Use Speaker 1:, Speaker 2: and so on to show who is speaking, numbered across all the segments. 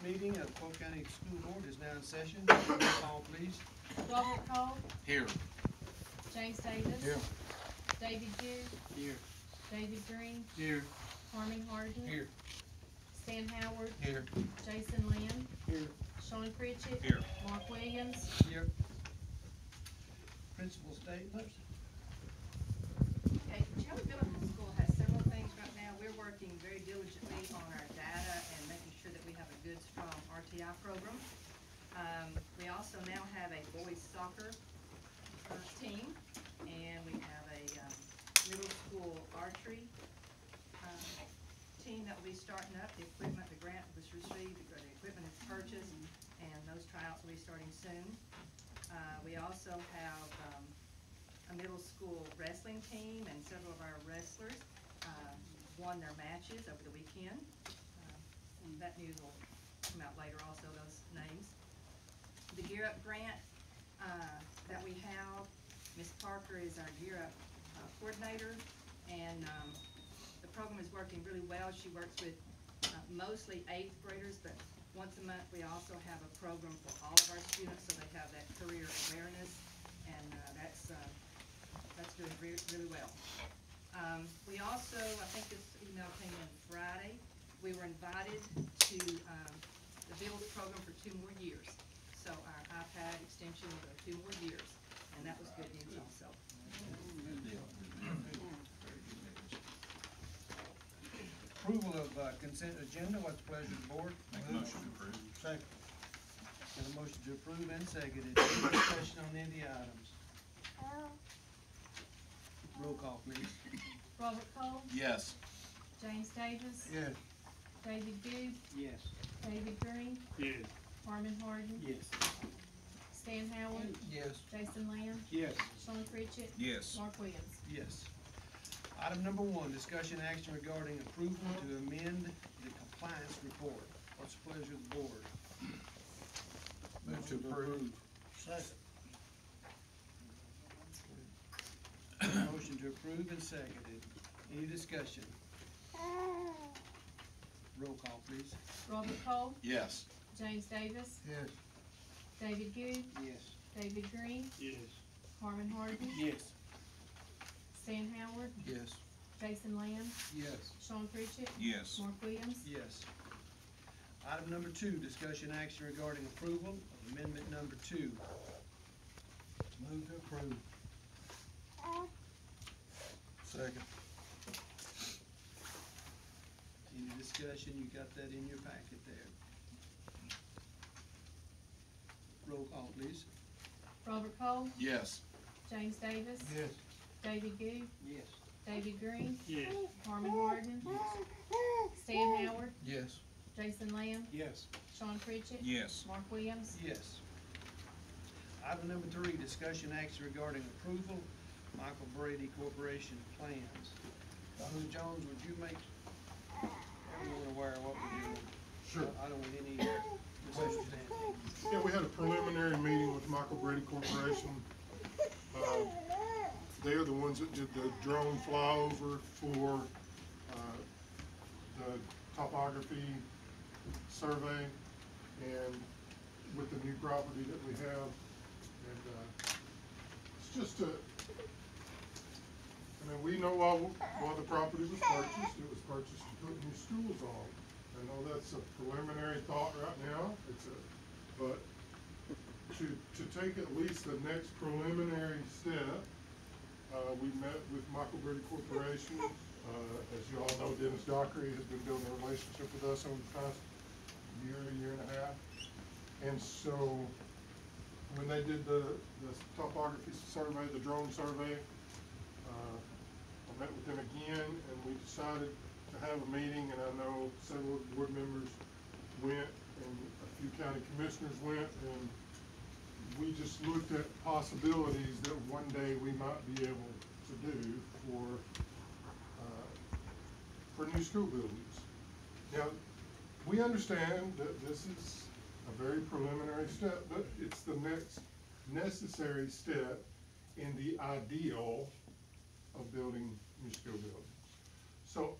Speaker 1: meeting of the Polk County School Board is now in session. Roll call, please.
Speaker 2: Robert Cole,
Speaker 3: Here.
Speaker 2: James Davis.
Speaker 3: Here.
Speaker 2: David Good,
Speaker 3: Here.
Speaker 2: David Green,
Speaker 3: Here.
Speaker 2: Harmon Hardin.
Speaker 3: Here.
Speaker 2: Stan Howard,
Speaker 3: Here.
Speaker 2: Jason Lynn,
Speaker 3: Here.
Speaker 2: Sean Pritchett.
Speaker 3: Here.
Speaker 2: Mark Williams.
Speaker 1: Here. Principal statements.
Speaker 4: Okay, Shelby Middle School has several things right now. We're working very diligently on our data and making sure that we have a good, strong RTI program. We also now have a boys soccer team, and we have a middle school archery team that will be starting up. The equipment, the grant was received, the equipment is purchased, and those tryouts will be starting soon. We also have a middle school wrestling team, and several of our wrestlers won their matches over the weekend. And that news will come out later also, those names. The Gear Up grant that we have, Ms. Parker is our Gear Up coordinator, and the program is working really well. She works with mostly 8th graders, but once a month we also have a program for all of our students, so they have that career awareness, and that's doing really well. We also, I think this email came in Friday, we were invited to the Build program for 2 more years. So our iPad extension will go 2 more years, and that was good news also.
Speaker 1: Approval of consent agenda. What's the pleasure of the board?
Speaker 3: Make a motion to approve.
Speaker 1: Second. Got a motion to approve and seconded. Any discussion on any of the items? Roll call, please.
Speaker 2: Robert Cole,
Speaker 3: Yes.
Speaker 2: James Davis.
Speaker 1: Yes.
Speaker 2: David Good,
Speaker 1: Yes.
Speaker 2: David Green,
Speaker 3: Yes.
Speaker 2: Harmon Hardin.
Speaker 1: Yes.
Speaker 2: Stan Howard,
Speaker 1: Yes.
Speaker 2: Jason Lamb,
Speaker 1: Yes.
Speaker 2: Sean Pritchett.
Speaker 3: Yes.
Speaker 2: Mark Williams.
Speaker 1: Yes. Item number 1, discussion action regarding approval to amend the compliance report. What's the pleasure of the board?
Speaker 3: Move to approve.
Speaker 1: Second. Motion to approve and seconded. Any discussion? Roll call, please.
Speaker 2: Robert Cole,
Speaker 3: Yes.
Speaker 2: James Davis,
Speaker 1: Yes.
Speaker 2: David Good,
Speaker 1: Yes.
Speaker 2: David Green,
Speaker 1: Yes.
Speaker 2: Harmon Hardin,
Speaker 1: Yes.
Speaker 2: Stan Howard,
Speaker 1: Yes.
Speaker 2: Jason Lamb,
Speaker 1: Yes.
Speaker 2: Sean Pritchett.
Speaker 3: Yes.
Speaker 2: Mark Williams.
Speaker 1: Yes. Item number 2, discussion action regarding approval of amendment number 2. Move to approve.
Speaker 3: Second.
Speaker 1: Any discussion? You got that in your packet there. Roll call, please.
Speaker 2: Robert Cole,
Speaker 3: Yes.
Speaker 2: James Davis,
Speaker 1: Yes.
Speaker 2: David Good,
Speaker 1: Yes.
Speaker 2: David Green,
Speaker 1: Yes.
Speaker 2: Harmon Hardin, Stan Howard,
Speaker 3: Yes.
Speaker 2: Jason Lamb,
Speaker 1: Yes.
Speaker 2: Sean Pritchett.
Speaker 3: Yes.
Speaker 2: Mark Williams.
Speaker 1: Yes. Item number 3, discussion action regarding approval of Michael Brady Corporation plans. Dr. Jones, would you make everyone aware of what we're doing?
Speaker 5: Sure.
Speaker 1: I don't want any misunderstanding.
Speaker 5: Yeah, we had a preliminary meeting with Michael Brady Corporation. They're the ones that did the drone flyover for the topography survey, and with the new property that we have. And it's just I mean, we know why the property was purchased. It was purchased to put new schools on. I know that's a preliminary thought right now. But to take at least the next preliminary step, we met with Michael Brady Corporation. As you all know, Dennis Dockery has been building a relationship with us over the past year and a half. And so when they did the topography survey, the drone survey, I met with them again, and we decided to have a meeting, and I know several board members went, and a few county commissioners went, and we just looked at possibilities that one day we might be able to do for new school buildings. Now, we understand that this is a very preliminary step, but it's the next necessary step in the ideal of building new school buildings. So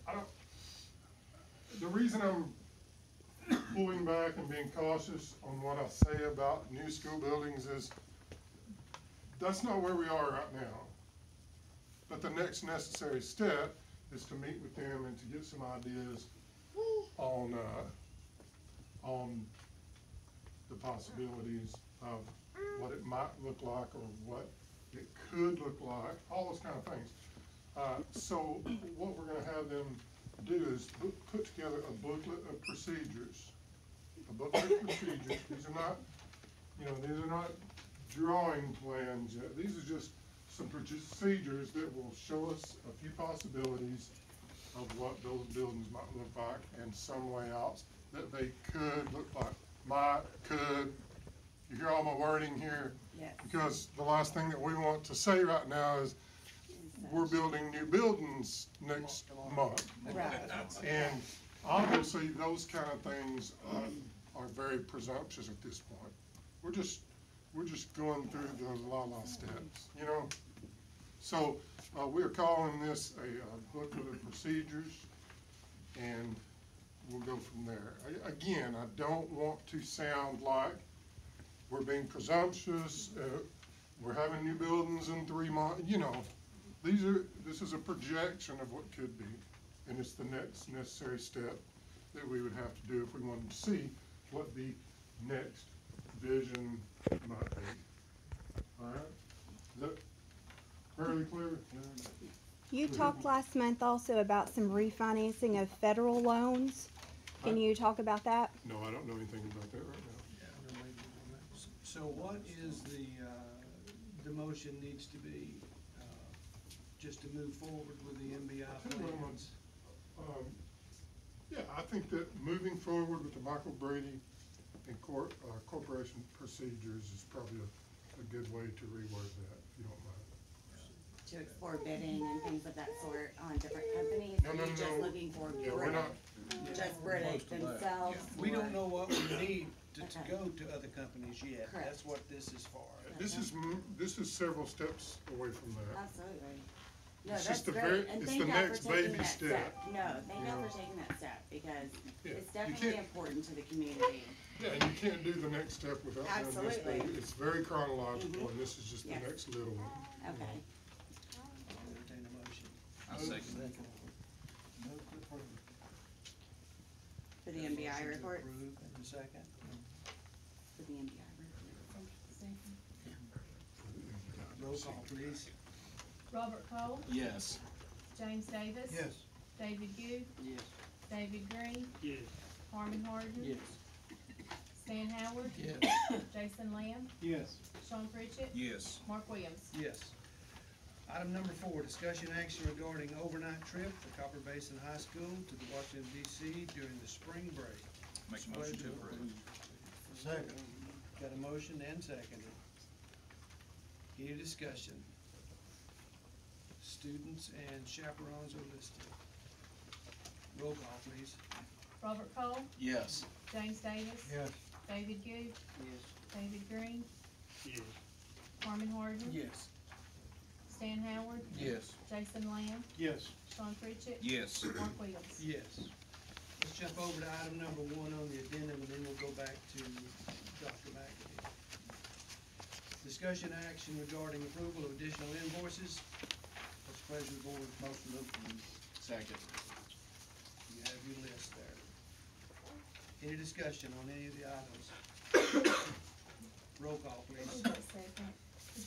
Speaker 5: the reason I'm pulling back and being cautious on what I say about new school buildings is, that's not where we are right now. But the next necessary step is to meet with them and to get some ideas on the possibilities of what it might look like or what it could look like, all those kind of things. So what we're gonna have them do is put together a booklet of procedures. A booklet of procedures. These are not, these are not drawing plans yet. These are just some procedures that will show us a few possibilities of what those buildings might look like and some layouts that they could look like. Might, could, you hear all my wording here?
Speaker 6: Yes.
Speaker 5: Because the last thing that we want to say right now is we're building new buildings next month.
Speaker 6: Right.
Speaker 5: And obviously, those kind of things are very presumptuous at this point. We're just going through the la steps, So, we're calling this a booklet of procedures, and we'll go from there. Again, I don't want to sound like we're being presumptuous, we're having new buildings in 3 months, this is a projection of what could be, and it's the next necessary step that we would have to do if we wanted to see what the next vision might be. All right? Is that fairly clear?
Speaker 7: You talked last month also about some refinancing of federal loans. Can you talk about that?
Speaker 5: No, I don't know anything about that right now.
Speaker 1: So what is the motion needs to be, just to move forward with the MBI plans?
Speaker 5: Yeah, I think that moving forward with the Michael Brady and corporation procedures is probably a good way to reword that, if you don't mind.
Speaker 6: To explore bidding and things of that sort on different companies?
Speaker 5: No,
Speaker 6: Or
Speaker 5: no,
Speaker 6: you just
Speaker 5: no.
Speaker 6: looking for
Speaker 5: Yeah, we're not,
Speaker 6: just British themselves?
Speaker 1: We don't
Speaker 6: or-
Speaker 1: know what we need to
Speaker 6: Okay.
Speaker 1: go to other companies yet.
Speaker 6: Correct.
Speaker 1: That's what this is for.
Speaker 5: this is several steps away from that.
Speaker 6: Absolutely. No,
Speaker 5: It's
Speaker 6: that's
Speaker 5: just the
Speaker 6: great,
Speaker 5: very-
Speaker 6: and
Speaker 5: it's
Speaker 6: thank
Speaker 5: the
Speaker 6: God for
Speaker 5: next
Speaker 6: taking
Speaker 5: baby
Speaker 6: that
Speaker 5: step.
Speaker 6: No, thank God
Speaker 5: Yeah.
Speaker 6: for taking that step, because
Speaker 5: Yeah,
Speaker 6: it's
Speaker 5: you
Speaker 6: definitely
Speaker 5: can't-
Speaker 6: important to the community.
Speaker 5: Yeah, and you can't do the next step without doing this, but
Speaker 6: Absolutely.
Speaker 5: it's very chronological,
Speaker 6: Mhm.
Speaker 5: and this is just the
Speaker 6: Yes.
Speaker 5: next little one.
Speaker 6: Okay.
Speaker 1: I'll entertain a motion.
Speaker 3: I second it.
Speaker 1: Move to approve.
Speaker 6: For the
Speaker 1: Motion
Speaker 6: MBI
Speaker 1: to
Speaker 6: report,
Speaker 1: approve, and a second.
Speaker 6: for the MBI report.
Speaker 1: Roll call, please.
Speaker 2: Robert Cole,
Speaker 3: Yes.
Speaker 2: James Davis. David Good,
Speaker 1: Yes.
Speaker 2: David Green,
Speaker 3: Yes.
Speaker 2: Harmon Harden. Stan Howard,
Speaker 3: Yes.
Speaker 2: Jason Lamb,
Speaker 1: Yes.
Speaker 2: Sean Pritchett,
Speaker 3: Yes.
Speaker 2: Mark Williams.
Speaker 1: Yes. Item number 4, discussion action regarding overnight trip for Copper Basin High School to the Washington DC during the spring break.
Speaker 3: Make a motion to approve.
Speaker 1: Second. Got a motion and seconded. Any discussion? Students and chaperones are listed. Roll call, please.
Speaker 2: Robert Cole,
Speaker 3: Yes.
Speaker 2: James Davis. David Good,
Speaker 1: Yes.
Speaker 2: David Green. Harmon Harden.
Speaker 1: Yes.
Speaker 2: Stan Howard,
Speaker 3: Yes.
Speaker 2: Jason Lamb,
Speaker 1: Yes.
Speaker 2: Sean Pritchett.
Speaker 3: Yes.
Speaker 2: Mark Williams.
Speaker 1: Yes. Let's jump over to item number 1 on the addendum, and then we'll go back to Dr. McAfee. Discussion action regarding approval of additional invoices. What's the pleasure of the board?
Speaker 3: Motion to approve. Second.
Speaker 1: You have your list there. Any discussion on any of the items? Roll call, please.
Speaker 2: Second.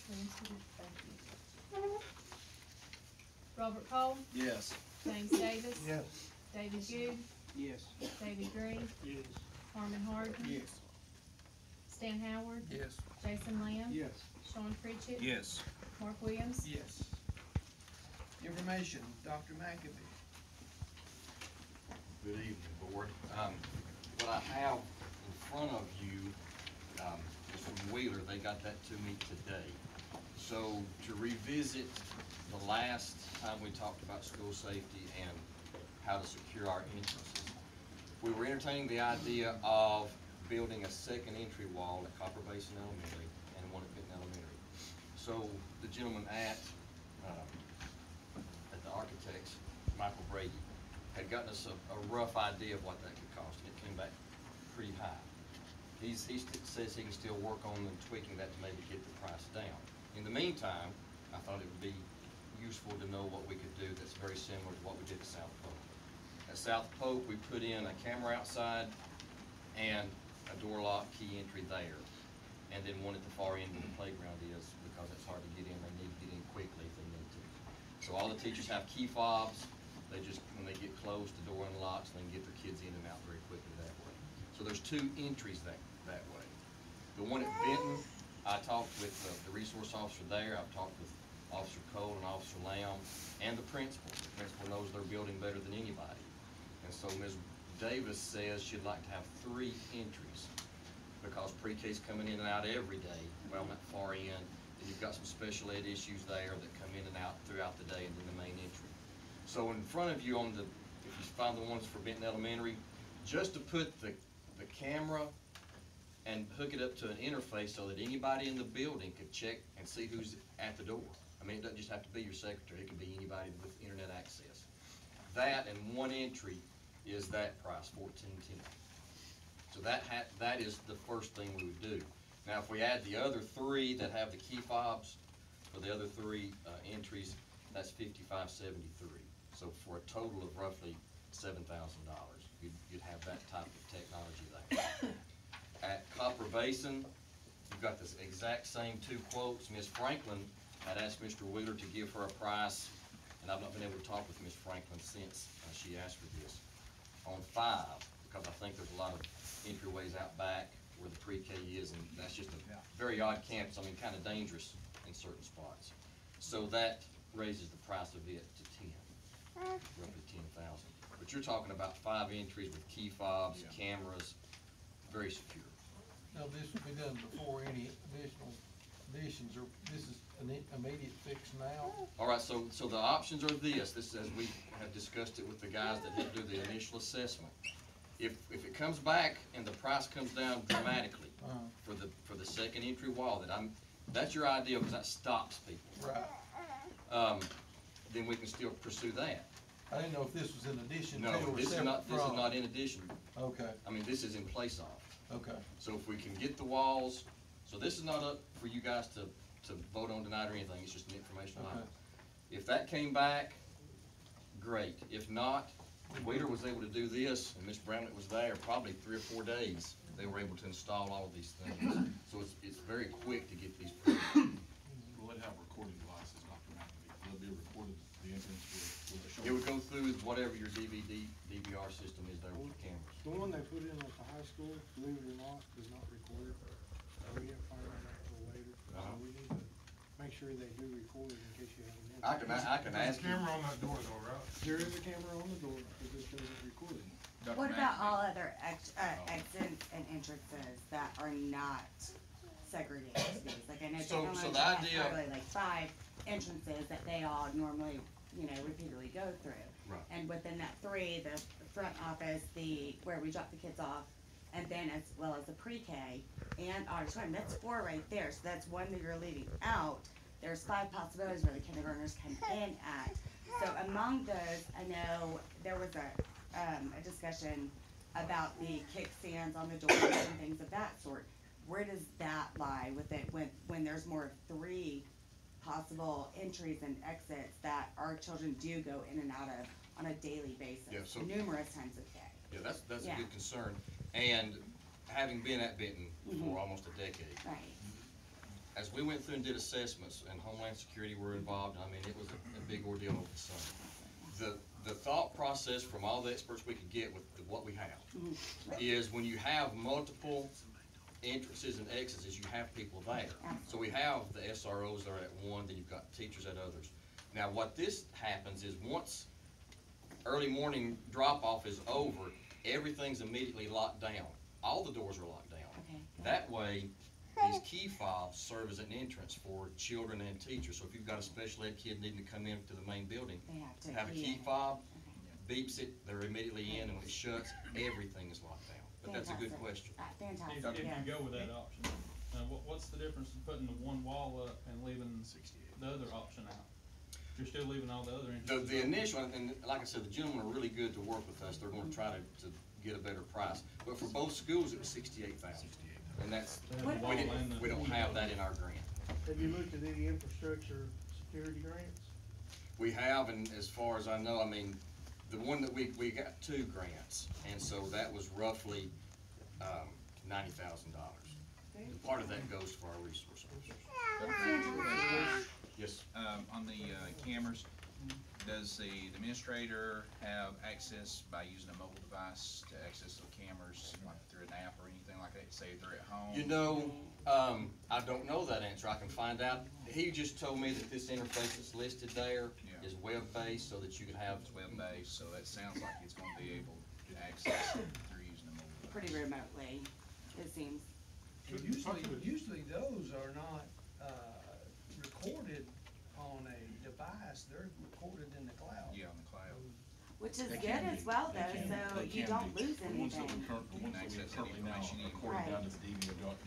Speaker 2: Thank you. Robert Cole,
Speaker 3: Yes.
Speaker 2: James Davis.
Speaker 1: Yes.
Speaker 2: David Good,
Speaker 1: Yes.
Speaker 2: David Green,
Speaker 1: Yes.
Speaker 2: Harmon Harden.
Speaker 1: Yes.
Speaker 2: Stan Howard,
Speaker 3: Yes.
Speaker 2: Jason Lamb.
Speaker 1: Yes.
Speaker 2: Sean Pritchett.
Speaker 3: Yes.
Speaker 2: Mark Williams.
Speaker 1: Yes. Information, Dr. McAfee.
Speaker 8: Good evening, Board. What I have in front of you is from Wheeler. They got that to me today. So to revisit the last time we talked about school safety and how to secure our entrances, we were entertaining the idea of building a second entry wall at Copper Basin Elementary and one at Benton Elementary. So the gentleman at the architects, Michael Brady, had gotten us a rough idea of what that could cost, and it came back pretty high. He says he can still work on and tweaking that to maybe get the price down. In the meantime, I thought it would be useful to know what we could do that's very similar to what we did at South Polk. At South Polk, we put in a camera outside and a door lock key entry there. And then one at the far end where the playground is, because it's hard to get in. They need to get in quickly if they need to. So all the teachers have key fobs. They just, when they get close, the door unlocks, and they can get their kids in and out very quickly that way. So there's 2 entries that way. The one at Benton, I talked with the resource officer there. I've talked with Officer Cole and Officer Lamb and the principal. The principal knows their building better than anybody. And so Ms. Davis says she'd like to have 3 entries, because pre-K's coming in and out every day, well, not far end, and you've got some special ed issues there that come in and out throughout the day and then the main entry. So in front of you on the, if you find the ones for Benton Elementary, just to put the camera and hook it up to an interface so that anybody in the building could check and see who's at the door. I mean, it doesn't just have to be your secretary, it could be anybody with internet access. That and 1 entry is that price, $14.10. So that is the first thing we would do. Now, if we add the other 3 that have the key fobs, for the other 3 entries, that's $55.73. So for a total of roughly $7,000, you'd have that type of technology there. At Copper Basin, you've got the exact same 2 quotes. Ms. Franklin had asked Mr. Wheeler to give her a price, and I've not been able to talk with Ms. Franklin since she asked for this, on 5, because I think there's a lot of entryways out back where the pre-K is, and that's just a very odd campus. I mean, kind of dangerous in certain spots. So that raises the price of it to 10, roughly 10,000. But you're talking about 5 entries with key fobs, cameras, very secure.
Speaker 9: Now, this will be done before any additional additions, or this is an immediate fix now?
Speaker 8: All right, so the options are this is as we have discussed it with the guys that did do the initial assessment. If it comes back and the price comes down dramatically for the second entry wall, that's your idea, because that stops people.
Speaker 9: Right.
Speaker 8: Then we can still pursue that.
Speaker 9: I didn't know if this was in addition to
Speaker 8: No,
Speaker 9: or
Speaker 8: this is
Speaker 9: separate
Speaker 8: not. This is
Speaker 9: from.
Speaker 8: not in addition.
Speaker 9: Okay,
Speaker 8: I mean, this is in place of.
Speaker 9: okay.
Speaker 8: So if we can get the walls, so this is not up for you guys to vote on tonight or anything. It's just an informational item. If that came back, great. If not, Wheeler was able to do this, and Ms. Bramlett was there probably 3 or 4 days. They were able to install all of these things. So it's very quick to get these.
Speaker 3: Will it have recording devices, Dr. McAfee? Will it be recorded, the entrance will it show?
Speaker 8: It would go through whatever your DVR system is there with the cameras.
Speaker 10: The one they put in at the high school, believe it or not, is not recorded. We didn't find out until later. So we need to make sure they do record it in case you have an incident.
Speaker 8: I can
Speaker 5: There's
Speaker 8: ask
Speaker 5: a
Speaker 8: you.
Speaker 5: camera on that door though, right?
Speaker 10: There is a camera on the door, but this doesn't record it.
Speaker 3: Dr.
Speaker 6: What about
Speaker 3: McAfee?
Speaker 6: all other exits and entrances that are not segregated space? Like, I know
Speaker 8: So
Speaker 6: technology
Speaker 8: the
Speaker 6: has
Speaker 8: idea-
Speaker 6: probably like 5 entrances that they all normally, repeatedly go through.
Speaker 8: Right.
Speaker 6: And within that 3, the front office, where we drop the kids off, and then as well as the pre-K and auditorium, that's 4 right there. So that's 1 that you're leaving out. There's 5 possibilities where the kindergartners come in at. So among those, I know there was a discussion about the kickstands on the doors and things of that sort. Where does that lie with it when there's more of 3 possible entries and exits that our children do go in and out of on a daily basis,
Speaker 8: Yeah, so-
Speaker 6: numerous times a day?
Speaker 8: Yeah, that's
Speaker 6: Yeah.
Speaker 8: a good concern. And having been at Benton for almost a decade,
Speaker 6: Right.
Speaker 8: as we went through and did assessments, and Homeland Security were involved, I mean, it was a big ordeal over the summer. The thought process from all the experts we could get with what we have is when you have multiple entrances and exits, is you have people there. So we have the SROs there at one, then you've got teachers at others. Now, what this happens is once early morning drop-off is over, everything's immediately locked down. All the doors are locked down.
Speaker 6: Okay.
Speaker 8: That way, these key fobs serve as an entrance for children and teachers. So if you've got a special ed kid needing to come into the main building,
Speaker 6: They have to
Speaker 8: have a
Speaker 6: key
Speaker 8: key
Speaker 6: in.
Speaker 8: fob, beeps it, they're immediately in, and when it shuts, everything is locked down. But that's a good
Speaker 6: Fantastic.
Speaker 8: question.
Speaker 6: Fantastic,
Speaker 11: If
Speaker 6: yes.
Speaker 11: you go with that option, what's the difference in putting the one wall up and leaving the other option out? You're still leaving all the other entrances.
Speaker 8: The initial, and like I said, the gentlemen are really good to work with us. They're gonna try to get a better price. But for both schools, it was $68,000. And that's,
Speaker 6: What-
Speaker 8: we don't have that in our grant.
Speaker 1: Have you looked at any infrastructure security grants?
Speaker 8: We have, and as far as I know, I mean, the one that we got 2 grants, and so that was roughly, $90,000. Part of that goes for our resource officers. Yes,
Speaker 12: On the cameras, does the administrator have access by using a mobile device to access the cameras, like through an app or anything like that, say they're at home?
Speaker 8: you know, I don't know that answer, I can find out. He just told me that this interface that's listed there
Speaker 12: Yeah.
Speaker 8: is web-based, so that you can have.
Speaker 12: It's web-based, so that sounds like it's gonna be able to access it through using a mobile device.
Speaker 6: Pretty remotely, it seems.
Speaker 1: Usually those are not, recorded on a device, they're recorded in the cloud.
Speaker 12: Yeah, on the cloud.
Speaker 6: Which is
Speaker 12: They
Speaker 6: good
Speaker 12: can
Speaker 6: as
Speaker 12: be.
Speaker 6: well
Speaker 12: They
Speaker 6: though,
Speaker 12: can-
Speaker 6: so
Speaker 12: they
Speaker 6: you
Speaker 12: can
Speaker 6: don't
Speaker 12: be.
Speaker 6: lose
Speaker 3: The ones that we
Speaker 6: anything.
Speaker 3: currently, the ones that we
Speaker 12: Access that
Speaker 3: currently now
Speaker 12: information
Speaker 3: are
Speaker 12: in.
Speaker 3: recorded down to
Speaker 6: Right.
Speaker 3: the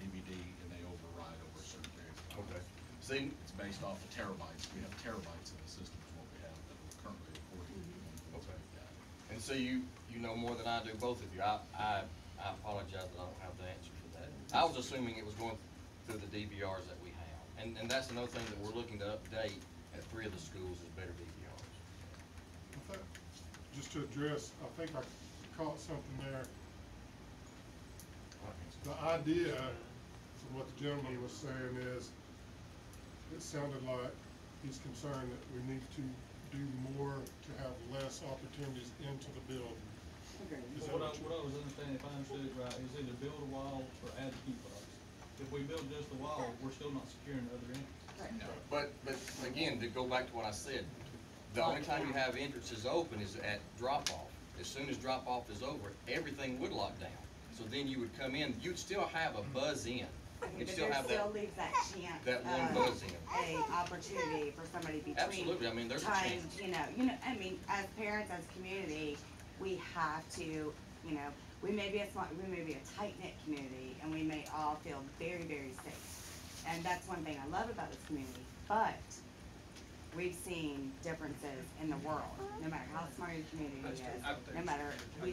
Speaker 3: DVD, and they override over a certain period of time.
Speaker 8: Okay. See,
Speaker 3: It's based off of terabytes. We have terabytes in the system is what we have that we're currently recording.
Speaker 8: Okay. And so you know more than I do, both of you. I apologize that I don't have the answer for that. I was assuming it was going through the DVRs that we have. And that's another thing that we're looking to update at 3 of the schools is better DVRs.
Speaker 5: Just to address, I think I caught something there. The idea, from what the gentleman was saying is, it sounded like he's concerned that we need to do more to have less opportunities into the building.
Speaker 6: Agreed.
Speaker 5: Is that
Speaker 11: What I
Speaker 5: what you-
Speaker 11: was understanding, if I understood it right, is either build a wall or add the key fobs. If we build just a wall, we're still not securing the other end.
Speaker 12: No.
Speaker 8: But again, to go back to what I said, the only time you have entrances open is at drop-off. As soon as drop-off is over, everything would lock down. So then you would come in, you'd still have a buzz in.
Speaker 6: Okay,
Speaker 8: You'd
Speaker 6: but
Speaker 8: still
Speaker 6: there
Speaker 8: have
Speaker 6: still
Speaker 8: that,
Speaker 6: leaves that chance
Speaker 8: that one
Speaker 6: of
Speaker 8: buzz in.
Speaker 6: a opportunity for somebody between
Speaker 8: Absolutely, I mean, there's a
Speaker 6: times,
Speaker 8: chance.
Speaker 6: you know, I mean, as parents, as a community, we have to, you know, we may be a tight-knit community, and we may all feel very, very safe. And that's one thing I love about this community, but we've seen differences in the world, no matter how smart your community is, no matter, we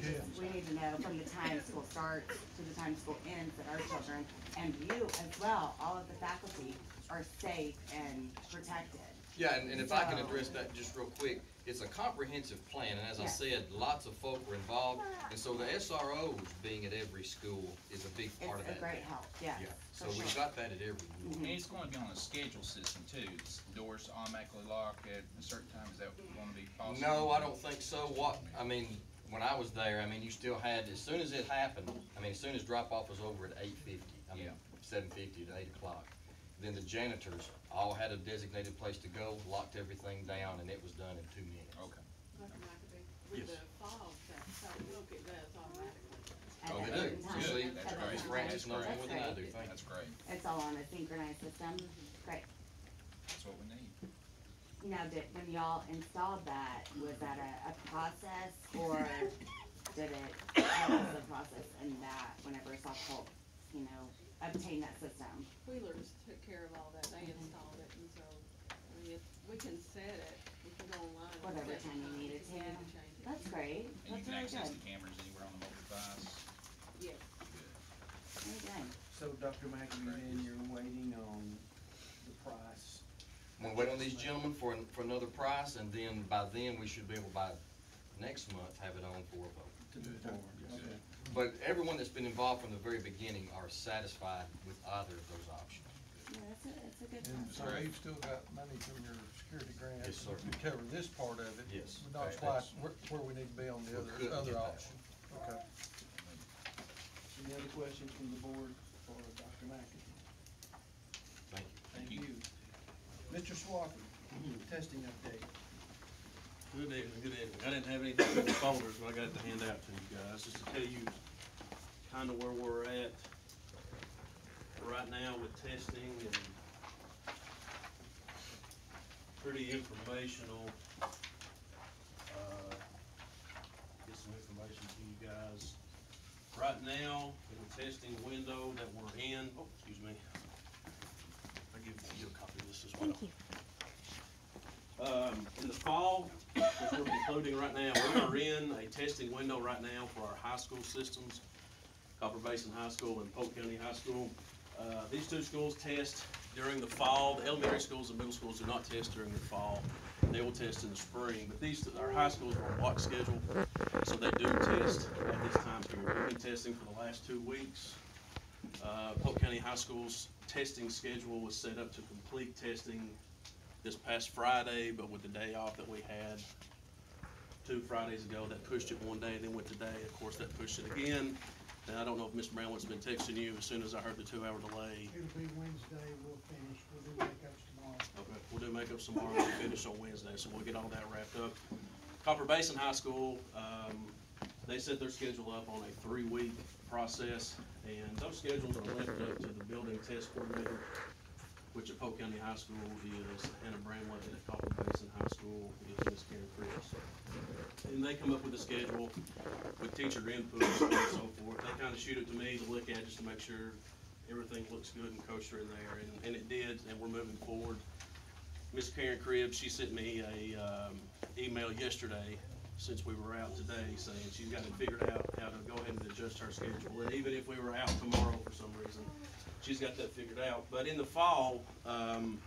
Speaker 6: need to know from the time school starts to the time school ends that our children, and you as well, all of the faculty are safe and protected.
Speaker 8: Yeah, and if I can
Speaker 6: So-
Speaker 8: address that just real quick, it's a comprehensive plan, and as I
Speaker 6: Yes.
Speaker 8: said, lots of folk were involved, and so the SROs being at every school is a big part of
Speaker 6: It's
Speaker 8: that.
Speaker 6: a great help, yes,
Speaker 8: Yeah,
Speaker 6: for
Speaker 8: so we've
Speaker 6: sure.
Speaker 8: got that at every school.
Speaker 12: And it's gonna be on a schedule system too. Doors automatically lock at a certain time. Is that gonna be possible?
Speaker 8: No, I don't think so. When I was there, I mean, you still had, as soon as it happened, as soon as drop-off was over at 8:50,
Speaker 12: Yeah.
Speaker 8: 7:50 to 8 o'clock, then the janitors all had a designated place to go, locked everything down, and it was done in 2 minutes.
Speaker 12: Okay.
Speaker 13: Dr. McAfee, with
Speaker 8: Yes.
Speaker 13: the fog, so look at that automatically.
Speaker 6: At
Speaker 8: Oh,
Speaker 6: that
Speaker 8: they do.
Speaker 6: certain time.
Speaker 8: You see,
Speaker 12: That's
Speaker 6: At that
Speaker 12: great.
Speaker 8: Ms.
Speaker 6: time.
Speaker 8: Francis knows
Speaker 12: That's
Speaker 8: more than I
Speaker 6: great.
Speaker 8: do, thank you.
Speaker 12: That's great.
Speaker 6: It's all on a synchronized system, great.
Speaker 12: That's what we need.
Speaker 6: Now, when y'all installed that, was that a process, or did it, what was the process in that, whenever South Polk, obtained that system?
Speaker 13: Wheelers took care of all that, they installed it, and so, we can set it, we can go online. and
Speaker 6: Whatever
Speaker 13: set
Speaker 6: time you
Speaker 13: the
Speaker 6: needed
Speaker 13: if we
Speaker 6: to.
Speaker 13: need change it.
Speaker 6: That's great,
Speaker 12: And you
Speaker 6: that's
Speaker 12: can
Speaker 6: really
Speaker 12: access
Speaker 6: good,
Speaker 12: the cameras anywhere on the mobile device.
Speaker 13: Yes.
Speaker 12: Good.
Speaker 6: very good.
Speaker 1: So, Dr. McAfee, then you're waiting on the price.
Speaker 8: I'm gonna wait on these gentlemen for another price, and then by then, we should be able by next month, have it on for a vote.
Speaker 1: To move forward, okay.
Speaker 8: But everyone that's been involved from the very beginning are satisfied with either of those options.
Speaker 6: Yeah, that's a good
Speaker 9: And
Speaker 6: process.
Speaker 9: so you've still got money from your security grant
Speaker 8: Yes, sir.
Speaker 9: to cover this part of it.
Speaker 8: Yes.
Speaker 9: But not
Speaker 8: Okay,
Speaker 9: quite
Speaker 8: that's-
Speaker 9: where we need to be on the
Speaker 8: We couldn't
Speaker 9: other
Speaker 8: get that
Speaker 9: option. Okay.
Speaker 1: Any other questions from the board for Dr. McAfee?
Speaker 8: Thank you.
Speaker 1: Thank you. Mr. Swafford, testing update.
Speaker 14: Good evening, good evening. I didn't have anything in the folders, but I got it to hand out to you guys, just to tell you kinda where we're at right now with testing and pretty informational. Get some information to you guys. Right now, in the testing window that we're in, I'll give you a copy of this as well.
Speaker 7: Thank you.
Speaker 14: In the fall, which we're concluding right now, we are in a testing window right now for our high school systems, Copper Basin High School and Polk County High School. These two schools test during the fall. The elementary schools and middle schools do not test during the fall. They will test in the spring, but our high schools are on block schedule, so they do test at this time period. We've been testing for the last 2 weeks. Polk County High School's testing schedule was set up to complete testing this past Friday, but with the day off that we had 2 Fridays ago, that pushed it one day and then went today. Of course, that pushed it again. And I don't know if Mr. Brown's been texting you as soon as I heard the 2-hour delay.
Speaker 10: It'll be Wednesday, we'll finish, we'll do makeups tomorrow.
Speaker 14: Okay, we'll do makeups tomorrow, we'll finish on Wednesday, so we'll get all that wrapped up. Copper Basin High School, they set their schedule up on a 3-week process, and those schedules are left up to the building test coordinator, which at Polk County High School is Hannah Bramlett, and at Copper Basin High School is Miss Karen Chris. And they come up with a schedule with teacher input and so forth. They kind of shoot it to me to look at just to make sure everything looks good and kosher in there, and it did, and we're moving forward. Miss Karen Cribbs, she sent me a email yesterday, since we were out today, saying she's got it figured out how to go ahead and adjust her schedule. And even if we were out tomorrow for some reason, she's got that figured out. But in the fall,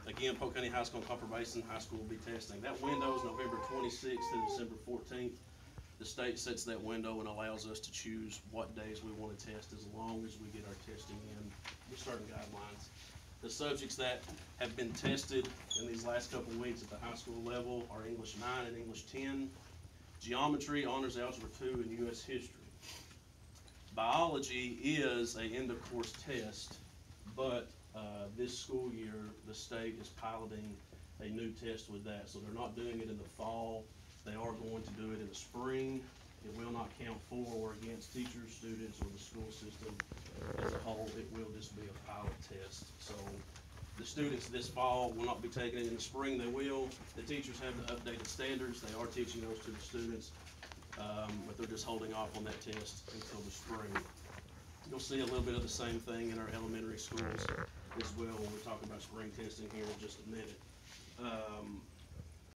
Speaker 14: again, Polk County High School and Copper Basin High School will be testing. That window is November 26th to December 14th. The state sets that window and allows us to choose what days we want to test as long as we get our testing in with certain guidelines. The subjects that have been tested in these last couple of weeks at the high school level are English 9 and English 10, Geometry, Honors Algebra 2, and U.S. History. Biology is a end-of-course test, but this school year, the state is piloting a new test with that. So they're not doing it in the fall. They are going to do it in the spring. It will not count for or against teachers, students, or the school system as a whole. It will just be a pilot test. So the students this fall will not be taking it in the spring. They will. The teachers have the updated standards. They are teaching those to the students, but they're just holding off on that test until the spring. You'll see a little bit of the same thing in our elementary schools as well when we talk about spring testing here in just a minute.